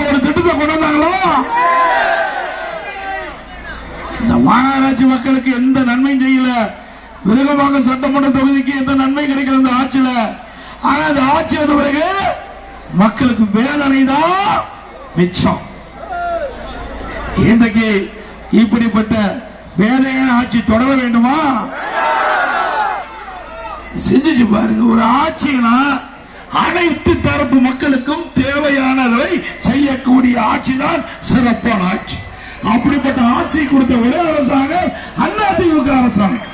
ஒரு திட்டத்தை கொண்டு வந்தாங்களோ? இந்த மாநகராட்சி மக்களுக்கு எந்த நன்மையும் செய்யல. விருகம்பாக்கம் சட்டமன்ற தொகுதிக்கு எந்த நன்மை கிடைக்கல இந்த ஆட்சியில. ஆனா அந்த ஆட்சி வந்த பிறகு மக்களுக்கு வேதனை தான் மிச்சம். இன்றைக்கு இப்படிப்பட்ட வேதனையான ஆட்சி தொடர வேண்டுமா? சிந்திச்சு பாருங்க. ஒரு ஆட்சினா அனைத்து தரப்பு மக்களுக்கும் தேவையானதை செய்யக்கூடிய ஆட்சிதான் சிறப்பான ஆட்சி. அப்படிப்பட்ட ஆட்சி கொடுத்த ஒரே அரசாங்கம் அதிமுக அரசாங்கம்.